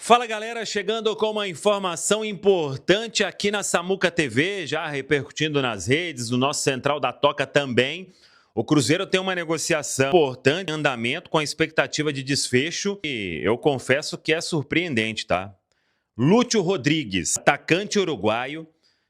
Fala galera, chegando com uma informação importante aqui na Samuca TV, já repercutindo nas redes, no nosso Central da Toca também. O Cruzeiro tem uma negociação importante em andamento com a expectativa de desfecho e eu confesso que é surpreendente, tá? Lúcio Rodrigues, atacante uruguaio,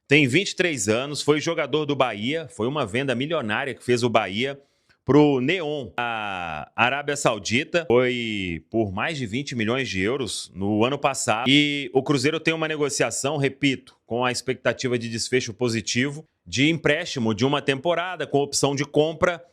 tem 23 anos, foi jogador do Bahia, foi uma venda milionária que fez o Bahia para o Neon, a Arábia Saudita, foi por mais de 20 milhões de euros no ano passado. E o Cruzeiro tem uma negociação, repito, com a expectativa de desfecho positivo, de empréstimo de uma temporada, com opção de compra.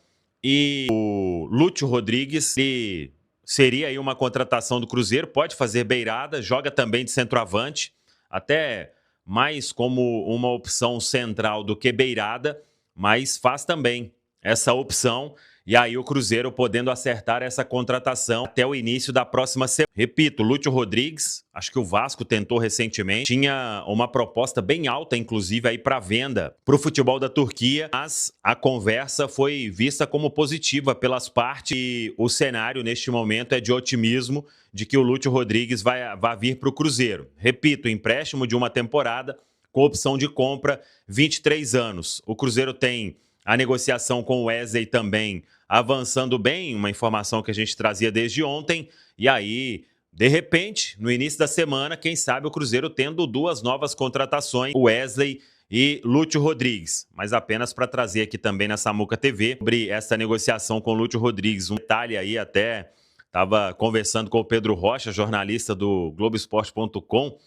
E o Lúcio Rodrigues, ele seria aí uma contratação do Cruzeiro, pode fazer beirada, joga também de centroavante, até mais como uma opção central do que beirada, mas faz também essa opção, e aí o Cruzeiro podendo acertar essa contratação até o início da próxima semana. Repito, Lúcio Rodrigues, acho que o Vasco tentou recentemente, tinha uma proposta bem alta, inclusive, aí para venda para o futebol da Turquia, mas a conversa foi vista como positiva pelas partes e o cenário neste momento é de otimismo de que o Lúcio Rodrigues vai vir para o Cruzeiro. Repito, empréstimo de uma temporada com opção de compra, 23 anos. O Cruzeiro tem a negociação com o Wesley também avançando bem, uma informação que a gente trazia desde ontem. E aí, de repente, no início da semana, quem sabe o Cruzeiro tendo duas novas contratações, o Wesley e Lúcio Rodrigues. Mas apenas para trazer aqui também na Samuca TV sobre essa negociação com o Lúcio Rodrigues. Um detalhe aí, até estava conversando com o Pedro Rocha, jornalista do Globoesporte.com.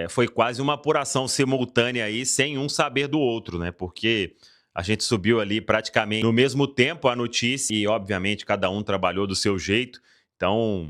Foi quase uma apuração simultânea aí, sem um saber do outro, né? Porque a gente subiu ali praticamente no mesmo tempo a notícia e, obviamente, cada um trabalhou do seu jeito. Então,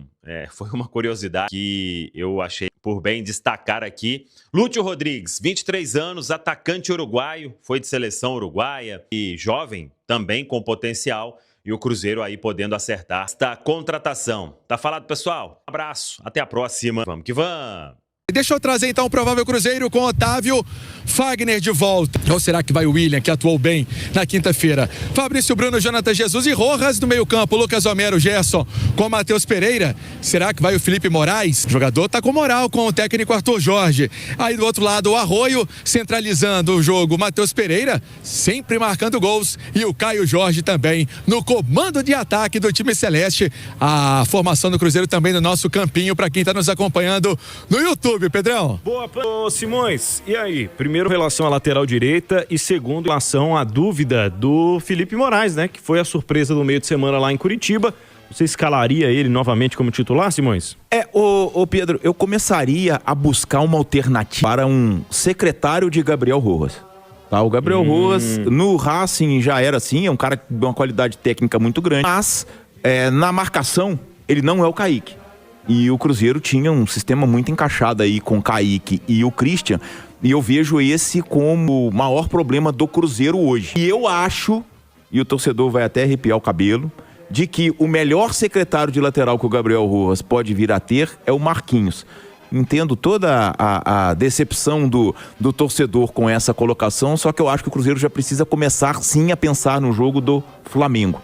foi uma curiosidade que eu achei por bem destacar aqui. Lúcio Rodrigues, 23 anos, atacante uruguaio, foi de seleção uruguaia e jovem, também com potencial. E o Cruzeiro aí podendo acertar esta contratação. Tá falado, pessoal? Um abraço, até a próxima. Vamos que vamos! Deixa eu trazer então o provável Cruzeiro com Otávio Fagner de volta. Ou será que vai o William, que atuou bem na quinta-feira? Fabrício Bruno, Jonathan Jesus e Rojas no meio campo. Lucas Homero, Gerson com Matheus Pereira. Será que vai o Felipe Moraes? O jogador tá com moral com o técnico Arthur Jorge. Aí do outro lado o Arroio centralizando o jogo. Matheus Pereira sempre marcando gols. E o Caio Jorge também no comando de ataque do time celeste. A formação do Cruzeiro também no nosso campinho para quem tá nos acompanhando no YouTube. Pedrão. Boa, Simões. E aí? Primeiro, em relação à lateral direita e segundo, em relação à dúvida do Felipe Moraes, né? Que foi a surpresa do meio de semana lá em Curitiba. Você escalaria ele novamente como titular, Simões? Pedro, eu começaria a buscar uma alternativa para um secretário de Gabriel Rojas. Tá, o Gabriel Rojas, no Racing já era assim, é um cara de uma qualidade técnica muito grande, mas na marcação, ele não é o Kaique. E o Cruzeiro tinha um sistema muito encaixado aí com o Kaique e o Christian. E eu vejo esse como o maior problema do Cruzeiro hoje. E eu acho, e o torcedor vai até arrepiar o cabelo, de que o melhor secretário de lateral que o Gabriel Rojas pode vir a ter é o Marquinhos. Entendo toda a decepção do torcedor com essa colocação, só que eu acho que o Cruzeiro já precisa começar sim a pensar no jogo do Flamengo.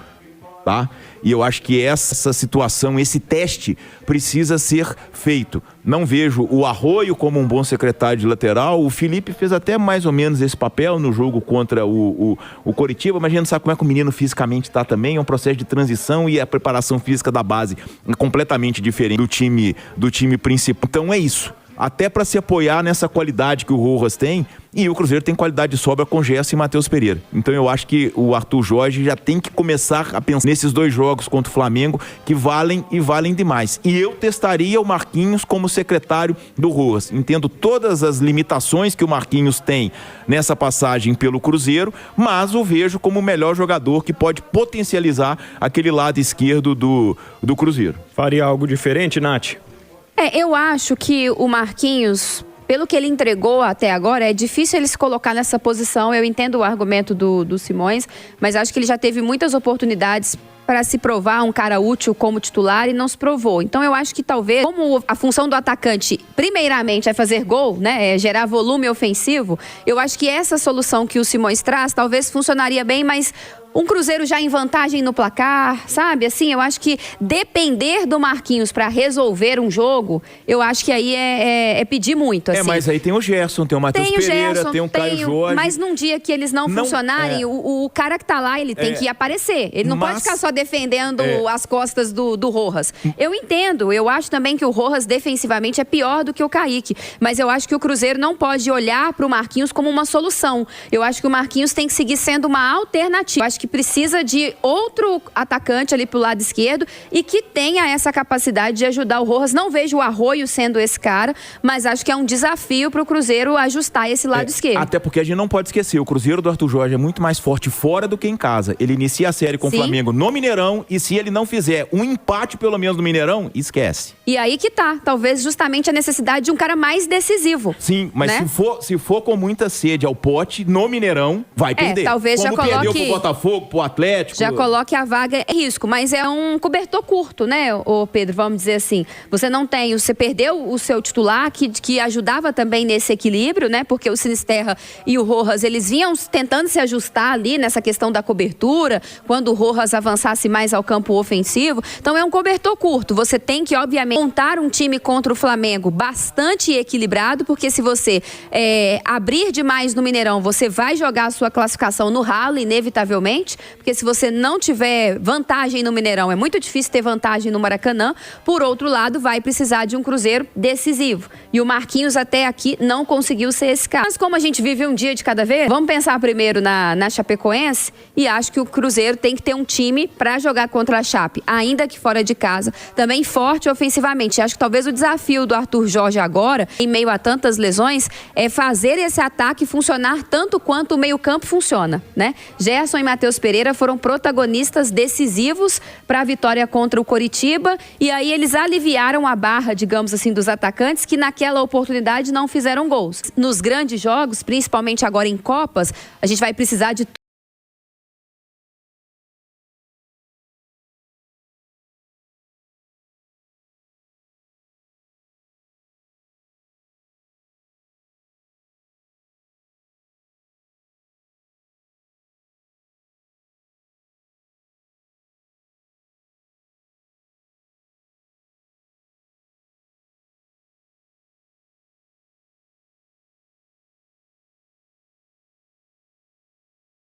Tá? E eu acho que essa situação, esse teste precisa ser feito. Não vejo o Arroio como um bom secretário de lateral. O Felipe fez até mais ou menos esse papel no jogo contra o Coritiba, mas a gente não sabe como é que o menino fisicamente está também. É um processo de transição e a preparação física da base é completamente diferente do time principal. Então é isso. Até para se apoiar nessa qualidade que o Rojas tem, e o Cruzeiro tem qualidade de sobra com Gerson e Matheus Pereira. Então eu acho que o Arthur Jorge já tem que começar a pensar nesses dois jogos contra o Flamengo, que valem e valem demais. E eu testaria o Marquinhos como secretário do Rojas. Entendo todas as limitações que o Marquinhos tem nessa passagem pelo Cruzeiro, mas o vejo como o melhor jogador que pode potencializar aquele lado esquerdo do Cruzeiro. Faria algo diferente, Nath? Eu acho que o Marquinhos, pelo que ele entregou até agora, é difícil ele se colocar nessa posição. Eu entendo o argumento do Simões, mas acho que ele já teve muitas oportunidades para se provar um cara útil como titular e não se provou. Então eu acho que talvez, como a função do atacante primeiramente é fazer gol, né, é gerar volume ofensivo, eu acho que essa solução que o Simões traz talvez funcionaria bem, mas um Cruzeiro já em vantagem no placar, sabe? Assim, eu acho que depender do Marquinhos para resolver um jogo, eu acho que aí é pedir muito, assim. Mas aí tem o Gerson, tem o Matheus Pereira, tem o Caio Jorge. Mas num dia que eles não funcionarem, o cara que tá lá, ele tem que aparecer. Ele não pode ficar só defendendo as costas do Rojas. Eu entendo, eu acho também que o Rojas defensivamente é pior do que o Kaique, mas eu acho que o Cruzeiro não pode olhar para o Marquinhos como uma solução. Eu acho que o Marquinhos tem que seguir sendo uma alternativa. Eu acho que precisa de outro atacante ali pro lado esquerdo e que tenha essa capacidade de ajudar o Rojas. Não vejo o Arroio sendo esse cara, mas acho que é um desafio pro Cruzeiro ajustar esse lado esquerdo. Até porque a gente não pode esquecer, o Cruzeiro do Arthur Jorge é muito mais forte fora do que em casa. Ele inicia a série com o Flamengo no Mineirão e se ele não fizer um empate pelo menos no Mineirão, esquece. E aí que tá, talvez justamente a necessidade de um cara mais decisivo. Sim, mas né? se for com muita sede ao pote, no Mineirão, vai perder. Talvez como já coloque... perdeu pro Botafogo, pro Atlético. Já coloque a vaga em risco, mas é um cobertor curto, né, ô Pedro, vamos dizer assim. Você perdeu o seu titular, que ajudava também nesse equilíbrio, né, porque o Sinisterra e o Rojas, eles vinham tentando se ajustar ali nessa questão da cobertura, quando o Rojas avançasse mais ao campo ofensivo. Então é um cobertor curto. Você tem que, obviamente, montar um time contra o Flamengo bastante equilibrado, porque se você abrir demais no Mineirão, você vai jogar a sua classificação no ralo, inevitavelmente, porque se você não tiver vantagem no Mineirão, é muito difícil ter vantagem no Maracanã. Por outro lado, vai precisar de um Cruzeiro decisivo. E o Marquinhos até aqui não conseguiu ser esse cara. Mas como a gente vive um dia de cada vez, vamos pensar primeiro na Chapecoense, e acho que o Cruzeiro tem que ter um time para jogar contra a Chape, ainda que fora de casa, também forte ofensivamente. Acho que talvez o desafio do Arthur Jorge agora, em meio a tantas lesões, é fazer esse ataque funcionar tanto quanto o meio-campo funciona, né? Gerson e Matheus Pereira foram protagonistas decisivos para a vitória contra o Coritiba, e aí eles aliviaram a barra, digamos assim, dos atacantes que naquela oportunidade não fizeram gols. Nos grandes jogos, principalmente agora em Copas, a gente vai precisar de